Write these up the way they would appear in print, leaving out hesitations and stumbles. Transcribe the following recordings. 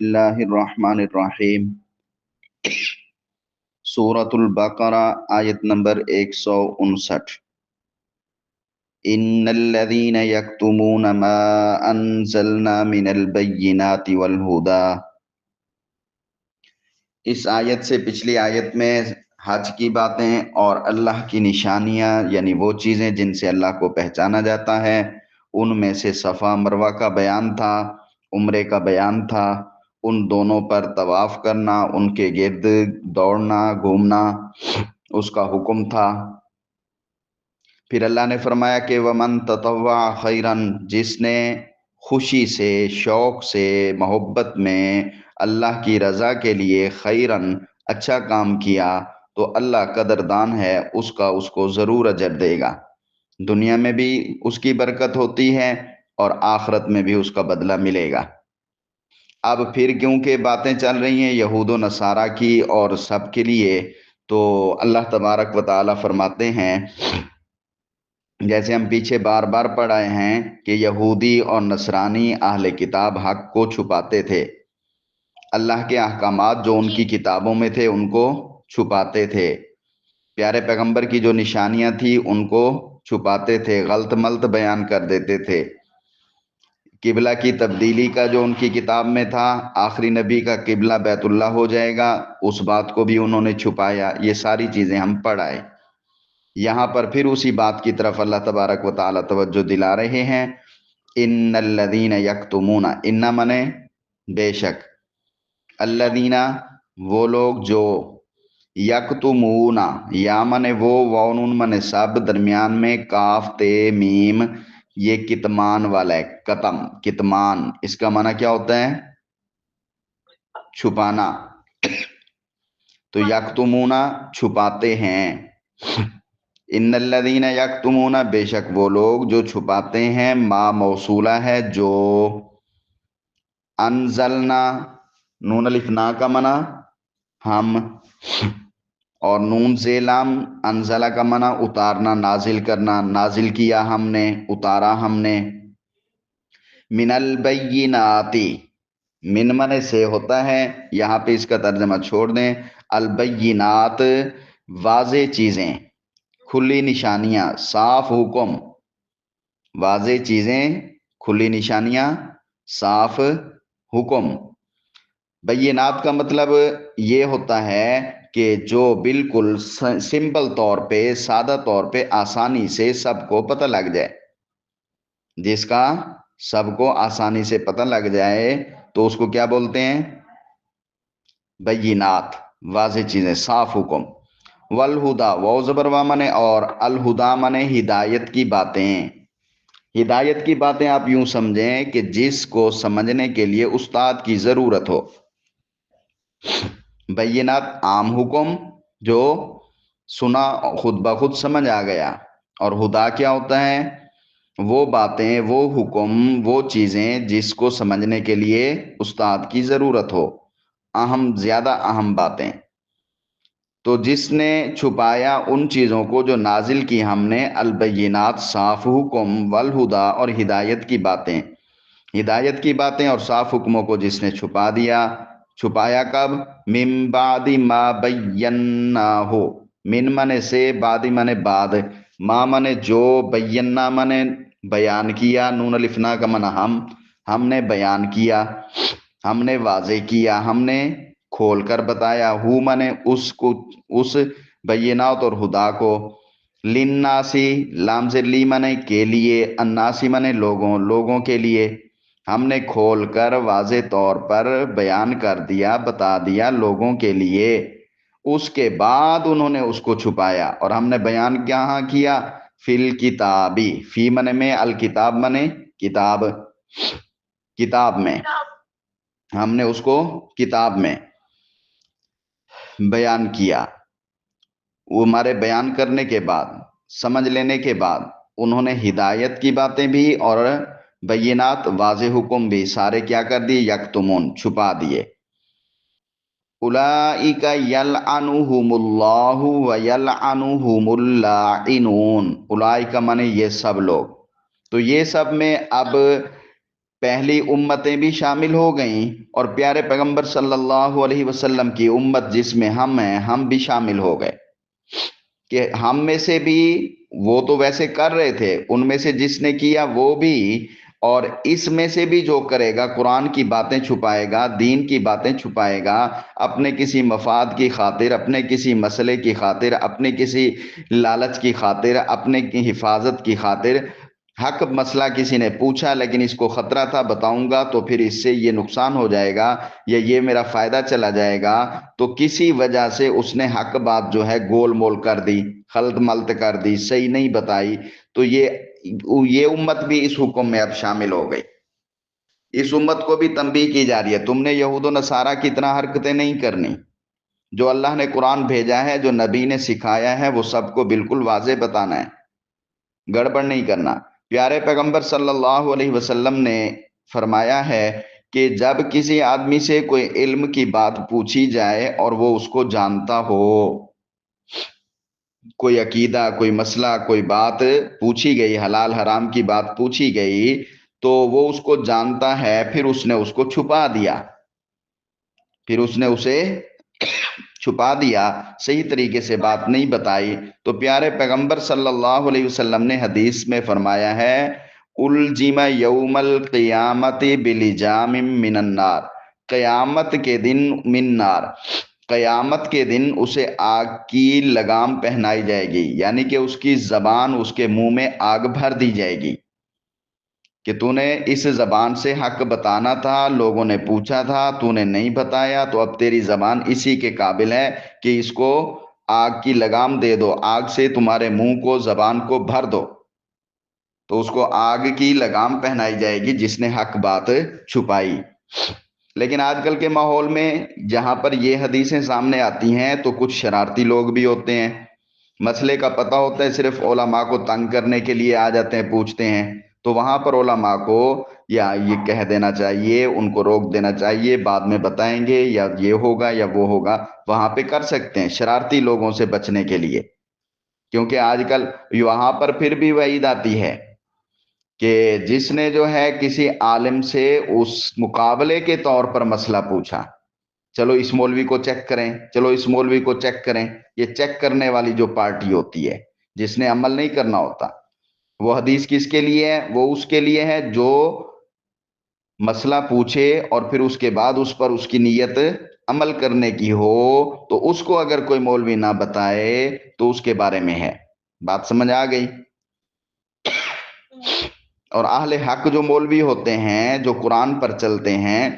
اللہ الرحمن الرحیم۔ سورۃ البقرہ آیت نمبر 159۔ ان الذین یکتمون ما انزلنا من البینات والہدی۔ اس آیت سے پچھلی آیت میں حج کی باتیں اور اللہ کی نشانیاں یعنی وہ چیزیں جن سے اللہ کو پہچانا جاتا ہے، ان میں سے صفا مروہ کا بیان تھا، عمرے کا بیان تھا، ان دونوں پر طواف کرنا، ان کے گرد دوڑنا گھومنا اس کا حکم تھا۔ پھر اللہ نے فرمایا کہ وَمَن تَطَوَّعَ خَيْرًا، جس نے خوشی سے، شوق سے، محبت میں اللہ کی رضا کے لیے خیرن اچھا کام کیا تو اللہ قدردان ہے، اس کو ضرور اجر دے گا۔ دنیا میں بھی اس کی برکت ہوتی ہے اور آخرت میں بھی اس کا بدلہ ملے گا۔ اب پھر کیونکہ باتیں چل رہی ہیں یہود و نصارہ کی اور سب کے لیے، تو اللہ تبارک و تعالی فرماتے ہیں، جیسے ہم پیچھے بار بار پڑھ آئے ہیں کہ یہودی اور نصرانی اہل کتاب حق کو چھپاتے تھے، اللہ کے احکامات جو ان کی کتابوں میں تھے ان کو چھپاتے تھے، پیارے پیغمبر کی جو نشانیاں تھیں ان کو چھپاتے تھے، غلط ملط بیان کر دیتے تھے، قبلہ کی تبدیلی کا جو ان کی کتاب میں تھا، آخری نبی کا قبلہ بیت اللہ ہو جائے گا، اس بات کو بھی انہوں نے چھپایا۔ یہ ساری چیزیں ہم پڑھ آئے۔ یہاں پر پھر اسی بات کی طرف اللہ تبارک و تعالی توجہ دلا رہے ہیں، ان الذین یکتمون، ان منے بے شک، الذین وہ لوگ جو، یکتمون یا منے وہ، واؤن منے سب، درمیان میں کاف تے میم، یہ کتمان والا ہے، کتم کتمان، اس کا معنی کیا ہوتا ہے؟ چھپانا۔ تو یکتمون چھپاتے ہیں، ان الذین یکتمون بے شک وہ لوگ جو چھپاتے ہیں، ما موصولہ ہے جو، انزلنا نون الف نا کا معنی ہم، اور نون سے لام انزلہ کا معنی اتارنا، نازل کرنا، نازل کیا ہم نے، اتارا ہم نے، من البینات، من منے سے ہوتا ہے، یہاں پہ اس کا ترجمہ چھوڑ دیں، البینات واضح چیزیں، کھلی نشانیاں، صاف حکم، واضح چیزیں، کھلی نشانیاں، صاف حکم۔ بینات کا مطلب یہ ہوتا ہے کہ جو بالکل سمپل طور پہ، سادہ طور پہ، آسانی سے سب کو پتہ لگ جائے، جس کا سب کو آسانی سے پتہ لگ جائے تو اس کو کیا بولتے ہیں؟ بینات، واضح چیزیں، صاف حکم۔ والہدا، واو زبر وا منے، اور الہدا منے ہدایت کی باتیں۔ ہدایت کی باتیں آپ یوں سمجھیں کہ جس کو سمجھنے کے لیے استاد کی ضرورت ہو۔ بینات عام حکم جو سنا خود بخود سمجھ آ گیا، اور ہدا کیا ہوتا ہے؟ وہ باتیں، وہ حکم، وہ چیزیں جس کو سمجھنے کے لیے استاد کی ضرورت ہو، اہم، زیادہ اہم باتیں۔ تو جس نے چھپایا ان چیزوں کو جو نازل کی ہم نے، البینات صاف حکم، والہدا اور ہدایت کی باتیں، ہدایت کی باتیں اور صاف حکموں کو جس نے چھپا دیا، چھپایا کب؟ من بعد ما بیناہ، من منے سے، بعد منے بعد، ما منے جو، بینا منے بیان کیا، نون الف نا کا معنی ہم نے بیان کیا، ہم نے واضح کیا، ہم نے کھول کر بتایا، ہو منے اس کو، اس بینات اور ہدا کو، للناسی، لام سے لی منے کے لیے، الناسی منے لوگوں، لوگوں کے لیے، ہم نے کھول کر واضح طور پر بیان کر دیا، بتا دیا لوگوں کے لیے۔ اس کے بعد انہوں نے اس کو چھپایا، اور ہم نے بیان کہاں کیا؟ فی الکتابی، فی منے میں، الکتاب منے کتاب، کتاب میں، ہم نے اس کو کتاب میں بیان کیا۔ وہ ہمارے بیان کرنے کے بعد، سمجھ لینے کے بعد، انہوں نے ہدایت کی باتیں بھی اور بینات واضح حکم بھی سارے کیا کر دیے؟ یکتمون، چھپا دیے۔ اولئک یلعنہم اللہ ویلعنہم اللاعنون، اولئک مانے یہ سب لوگ۔ تو یہ سب میں اب پہلی امتیں بھی شامل ہو گئیں اور پیارے پیغمبر صلی اللہ علیہ وسلم کی امت جس میں ہم ہیں ہم بھی شامل ہو گئے کہ ہم میں سے بھی وہ تو ویسے کر رہے تھے، ان میں سے جس نے کیا وہ بھی، اور اس میں سے بھی جو کرے گا قرآن کی باتیں چھپائے گا، دین کی باتیں چھپائے گا، اپنے کسی مفاد کی خاطر، اپنے کسی مسئلے کی خاطر، اپنے کسی لالچ کی خاطر، اپنے کی حفاظت کی خاطر، حق مسئلہ کسی نے پوچھا لیکن اس کو خطرہ تھا بتاؤں گا تو پھر اس سے یہ نقصان ہو جائے گا یا یہ میرا فائدہ چلا جائے گا، تو کسی وجہ سے اس نے حق بات جو ہے گول مول کر دی، خلط ملط کر دی، صحیح نہیں بتائی، تو یہ امت بھی اس حکم میں اب شامل ہو گئی۔ اس امت کو بھی تنبیہ کی جا رہی ہے، تم نے یہود و نصارہ کی طرح حرکتیں نہیں کرنی، جو اللہ نے قرآن بھیجا ہے، جو نبی نے سکھایا ہے، وہ سب کو بالکل واضح بتانا ہے، گڑبڑ نہیں کرنا۔ پیارے پیغمبر صلی اللہ علیہ وسلم نے فرمایا ہے کہ جب کسی آدمی سے کوئی علم کی بات پوچھی جائے اور وہ اس کو جانتا ہو، کوئی عقیدہ، کوئی مسئلہ، کوئی بات پوچھی گئی، حلال حرام کی بات پوچھی گئی، تو وہ اس کو جانتا ہے، پھر اس نے اس کو چھپا دیا، پھر اس نے اسے چھپا دیا، صحیح طریقے سے بات نہیں بتائی، تو پیارے پیغمبر صلی اللہ علیہ وسلم نے حدیث میں فرمایا ہے الجم یوم القیامت بلجام من النار، قیامت کے دن من نار، قیامت کے دن اسے آگ کی لگام پہنائی جائے گی، یعنی کہ اس کی زبان، اس کے منہ میں آگ بھر دی جائے گی کہ تو نے اس زبان سے حق بتانا تھا، لوگوں نے پوچھا تھا، تو نے نہیں بتایا، تو اب تیری زبان اسی کے قابل ہے کہ اس کو آگ کی لگام دے دو، آگ سے تمہارے منہ کو، زبان کو بھر دو، تو اس کو آگ کی لگام پہنائی جائے گی جس نے حق بات چھپائی۔ لیکن آج کل کے ماحول میں جہاں پر یہ حدیثیں سامنے آتی ہیں تو کچھ شرارتی لوگ بھی ہوتے ہیں، مسئلے کا پتہ ہوتا ہے، صرف علماء کو تنگ کرنے کے لیے آ جاتے ہیں، پوچھتے ہیں، تو وہاں پر علماء کو یا یہ کہہ دینا چاہیے، ان کو روک دینا چاہیے، بعد میں بتائیں گے، یا یہ ہوگا یا وہ ہوگا، وہاں پہ کر سکتے ہیں شرارتی لوگوں سے بچنے کے لیے، کیونکہ آج کل وہاں پر پھر بھی وعید آتی ہے کہ جس نے جو ہے کسی عالم سے اس مقابلے کے طور پر مسئلہ پوچھا، چلو اس مولوی کو چیک کریں، چلو اس مولوی کو چیک کریں، یہ چیک کرنے والی جو پارٹی ہوتی ہے جس نے عمل نہیں کرنا ہوتا، وہ حدیث کس کے لیے ہے؟ وہ اس کے لیے ہے جو مسئلہ پوچھے اور پھر اس کے بعد اس پر اس کی نیت عمل کرنے کی ہو، تو اس کو اگر کوئی مولوی نہ بتائے تو اس کے بارے میں ہے۔ بات سمجھ آ گئی؟ اور اہل حق جو مولوی ہوتے ہیں، جو قرآن پر چلتے ہیں،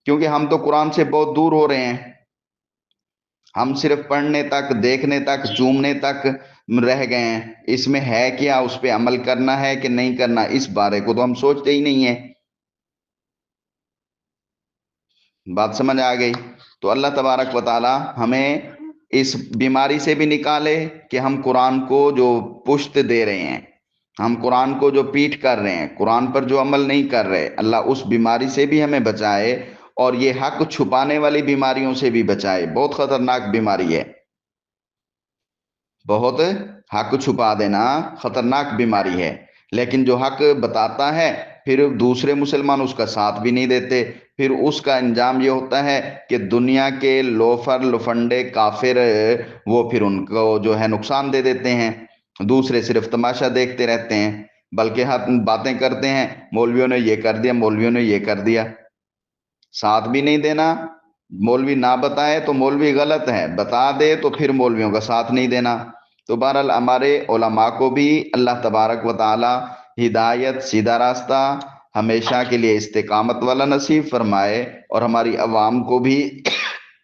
کیونکہ ہم تو قرآن سے بہت دور ہو رہے ہیں، ہم صرف پڑھنے تک، دیکھنے تک، چومنے تک رہ گئے ہیں، اس میں ہے کیا، اس پہ عمل کرنا ہے کہ نہیں کرنا، اس بارے کو تو ہم سوچتے ہی نہیں ہیں۔ بات سمجھ آ گئی؟ تو اللہ تبارک و تعالی ہمیں اس بیماری سے بھی نکالے کہ ہم قرآن کو جو پشت دے رہے ہیں، ہم قرآن کو جو پیٹھ کر رہے ہیں، قرآن پر جو عمل نہیں کر رہے، اللہ اس بیماری سے بھی ہمیں بچائے، اور یہ حق چھپانے والی بیماریوں سے بھی بچائے، بہت خطرناک بیماری ہے، بہت، حق چھپا دینا خطرناک بیماری ہے، لیکن جو حق بتاتا ہے پھر دوسرے مسلمان اس کا ساتھ بھی نہیں دیتے، پھر اس کا انجام یہ ہوتا ہے کہ دنیا کے لوفر، لفنڈے، کافر، وہ پھر ان کو جو ہے نقصان دے دیتے ہیں، دوسرے صرف تماشا دیکھتے رہتے ہیں، بلکہ باتیں کرتے ہیں مولویوں نے یہ کر دیا، مولویوں نے یہ کر دیا، ساتھ بھی نہیں دینا، مولوی نہ بتائے تو مولوی غلط ہے، بتا دے تو پھر مولویوں کا ساتھ نہیں دینا۔ تو بہرحال ہمارے علماء کو بھی اللہ تبارک و تعالی ہدایت، سیدھا راستہ، ہمیشہ کے لیے استقامت والا نصیب فرمائے، اور ہماری عوام کو بھی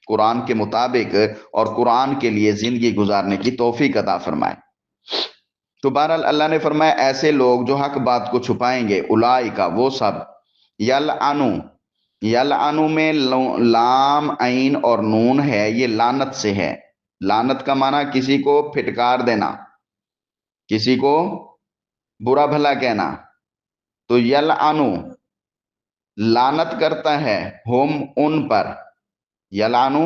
قرآن کے مطابق اور قرآن کے لیے زندگی گزارنے کی توفیق عطا فرمائے۔ تو بہرحال اللہ نے فرمایا ایسے لوگ جو حق بات کو چھپائیں گے، اولئک، وہ سب، یلعنو، یلعنو میں لام، عین اور نون ہے، یہ لعنت سے ہے، لعنت کا معنی کسی کو پھٹکار دینا، کسی کو برا بھلا کہنا، تو یلعنو لعنت کرتا ہے، ہم ان پر، یلعنو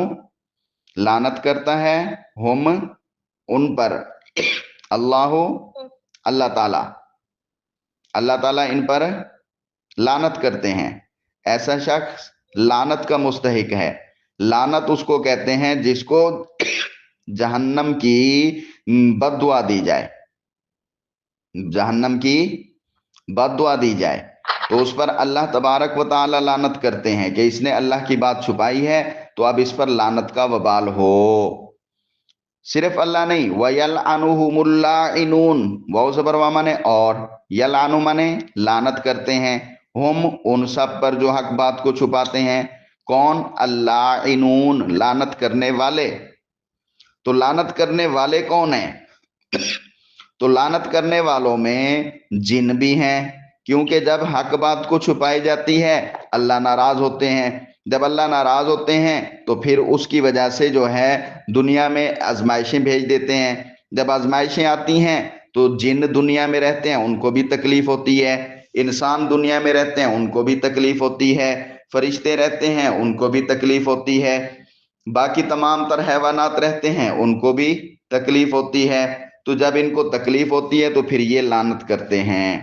لعنت کرتا ہے، ہم ان پر، اللہ، اللہ تعالی، اللہ تعالیٰ ان پر لعنت کرتے ہیں، ایسا شخص لعنت کا مستحق ہے۔ لعنت اس کو کہتے ہیں جس کو جہنم کی بد دعا دی جائے، جہنم کی بد دعا دی جائے تو اس پر اللہ تبارک و تعالی لعنت کرتے ہیں کہ اس نے اللہ کی بات چھپائی ہے تو اب اس پر لعنت کا وبال ہو۔ صرف اللہ نہیں، وَيَلْعَنُهُمُ اللَّاعِنُونَ، واو زبر وا مانے اور، یلعنو مانے لعنت کرتے ہیں، ہم ان سب پر جو حق بات کو چھپاتے ہیں۔ کون؟ اللاعنون، لعنت کرنے والے۔ تو لعنت کرنے والے کون ہیں؟ تو لعنت کرنے والوں میں جن بھی ہیں، کیونکہ جب حق بات کو چھپائی جاتی ہے اللہ ناراض ہوتے ہیں۔ جب اللہ ناراض ہوتے ہیں تو پھر اس کی وجہ سے جو ہے دنیا میں آزمائشیں بھیج دیتے ہیں۔ جب آزمائشیں آتی ہیں تو جن دنیا میں رہتے ہیں ان کو بھی تکلیف ہوتی ہے، انسان دنیا میں رہتے ہیں ان کو بھی تکلیف ہوتی ہے، فرشتے رہتے ہیں ان کو بھی تکلیف ہوتی ہے، باقی تمام تر حیوانات رہتے ہیں ان کو بھی تکلیف ہوتی ہے۔ تو جب ان کو تکلیف ہوتی ہے تو پھر یہ لعنت کرتے ہیں،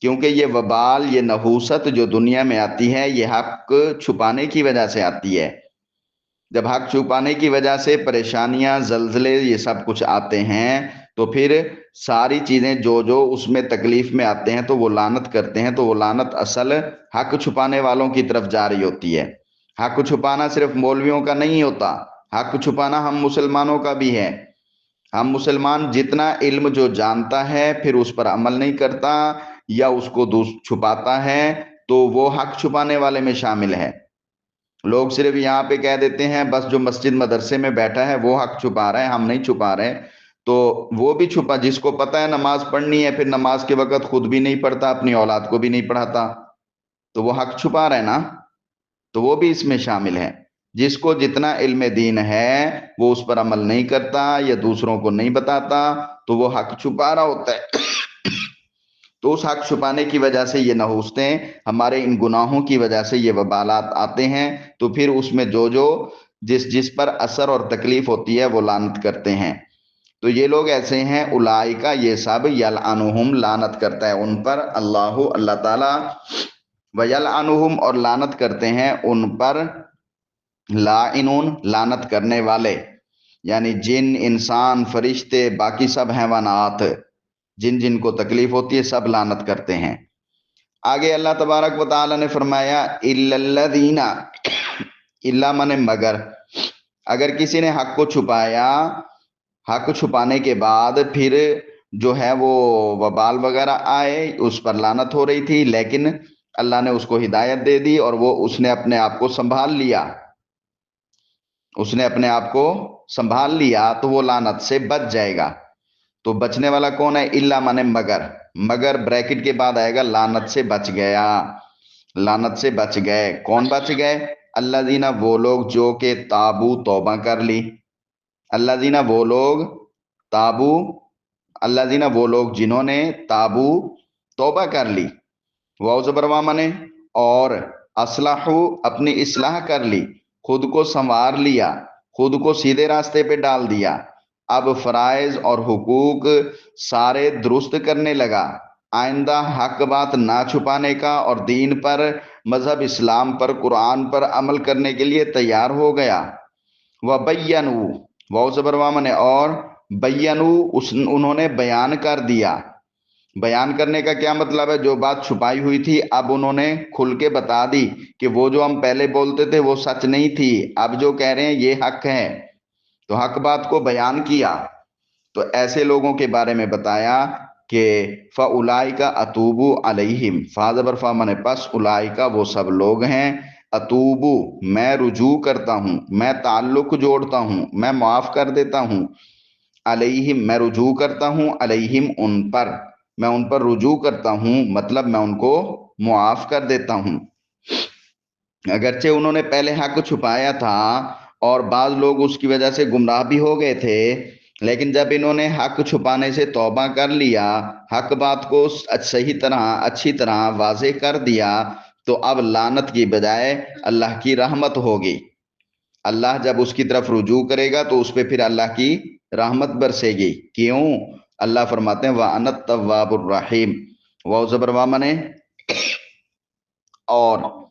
کیونکہ یہ وبال، یہ نحوست جو دنیا میں آتی ہے یہ حق چھپانے کی وجہ سے آتی ہے۔ جب حق چھپانے کی وجہ سے پریشانیاں، زلزلے، یہ سب کچھ آتے ہیں تو پھر ساری چیزیں جو جو اس میں تکلیف میں آتے ہیں تو وہ لعنت کرتے ہیں، تو وہ لعنت اصل حق چھپانے والوں کی طرف جاری ہوتی ہے۔ حق چھپانا صرف مولویوں کا نہیں ہوتا، حق چھپانا ہم مسلمانوں کا بھی ہے۔ ہم مسلمان جتنا علم جو جانتا ہے پھر اس پر عمل نہیں کرتا یا اس کو چھپاتا ہے تو وہ حق چھپانے والے میں شامل ہے۔ لوگ صرف یہاں پہ کہہ دیتے ہیں بس جو مسجد مدرسے میں بیٹھا ہے وہ حق چھپا رہا ہے، ہم نہیں چھپا رہے، تو وہ بھی چھپا، جس کو پتہ ہے نماز پڑھنی ہے پھر نماز کے وقت خود بھی نہیں پڑھتا، اپنی اولاد کو بھی نہیں پڑھاتا، تو وہ حق چھپا رہا ہے نا، تو وہ بھی اس میں شامل ہے۔ جس کو جتنا علم دین ہے وہ اس پر عمل نہیں کرتا یا دوسروں کو نہیں بتاتا تو وہ حق چھپا رہا ہوتا ہے۔ تو اس حق چھپانے کی وجہ سے یہ نحوستیں، ہمارے ان گناہوں کی وجہ سے یہ وبالات آتے ہیں، تو پھر اس میں جو جو جس پر اثر اور تکلیف ہوتی ہے وہ لعنت کرتے ہیں۔ تو یہ لوگ ایسے ہیں، اولئک، یہ سب، یلعنہم، لعنت کرتا ہے ان پر اللہ تعالیٰ، ویلعنہم، اور لعنت کرتے ہیں ان پر لاعنون، لعنت کرنے والے، یعنی جن، انسان، فرشتے، باقی سب حیوانات، جن جن کو تکلیف ہوتی ہے سب لعنت کرتے ہیں۔ آگے اللہ تبارک و تعالی نے فرمایا الا الذین، الا مانے مگر، اگر کسی نے حق کو چھپایا، حق چھپانے کے بعد پھر جو ہے وہ وبال وغیرہ آئے، اس پر لعنت ہو رہی تھی لیکن اللہ نے اس کو ہدایت دے دی اور اس نے اپنے آپ کو سنبھال لیا، اس نے اپنے آپ کو سنبھال لیا تو وہ لعنت سے بچ جائے گا۔ تو بچنے والا کون ہے؟ الا مانے مگر، مگر بریکٹ کے بعد آئے گا لعنت سے بچ گیا، لعنت سے بچ گئے۔ کون بچ گئے؟ الذین، وہ لوگ جو کہ تابو، توبہ کر لی، الذین، وہ لوگ، تابو، الذین، وہ لوگ جنہوں نے، تابو، توبہ کر لی، واو زبر وا مانے اور، اصلحو، اپنی اصلاح کر لی، خود کو سنوار لیا، خود کو سیدھے راستے پہ ڈال دیا، اب فرائض اور حقوق سارے درست کرنے لگا، آئندہ حق بات نہ چھپانے کا اور دین پر، مذہب اسلام پر، قرآن پر عمل کرنے کے لیے تیار ہو گیا۔ وَبَيَّنُوا، واو زبر وا مانے اور، بینوا، انہوں نے بیان کر دیا۔ بیان کرنے کا کیا مطلب ہے؟ جو بات چھپائی ہوئی تھی اب انہوں نے کھل کے بتا دی کہ وہ جو ہم پہلے بولتے تھے وہ سچ نہیں تھی، اب جو کہہ رہے ہیں یہ حق ہے، تو حق بات کو بیان کیا۔ تو ایسے لوگوں کے بارے میں بتایا کہ فَأُولَئِكَ أَتُوبُ عَلَيْهِمْ، فا زبر فا مانے پس، اولئک، وہ سب لوگ ہیں، اتوبو، میں رجوع کرتا ہوں، میں تعلق جوڑتا ہوں، میں معاف کر دیتا ہوں، علیہم، میں رجوع کرتا ہوں، علیہم، ان پر، میں ان پر رجوع کرتا ہوں، مطلب میں ان کو معاف کر دیتا ہوں۔ اگرچہ انہوں نے پہلے حق چھپایا تھا اور بعض لوگ اس کی وجہ سے گمراہ بھی ہو گئے تھے، لیکن جب انہوں نے حق چھپانے سے توبہ کر لیا، حق بات کو صحیح طرح، اچھی طرح واضح کر دیا، تو اب لعنت کی بجائے اللہ کی رحمت ہوگی۔ اللہ جب اس کی طرف رجوع کرے گا تو اس پہ پھر اللہ کی رحمت برسے گی۔ کیوں؟ اللہ فرماتے ہیں وَأَنَا التَّوَّابُ الرَّحِيمُ، واو زبر وا مانے اور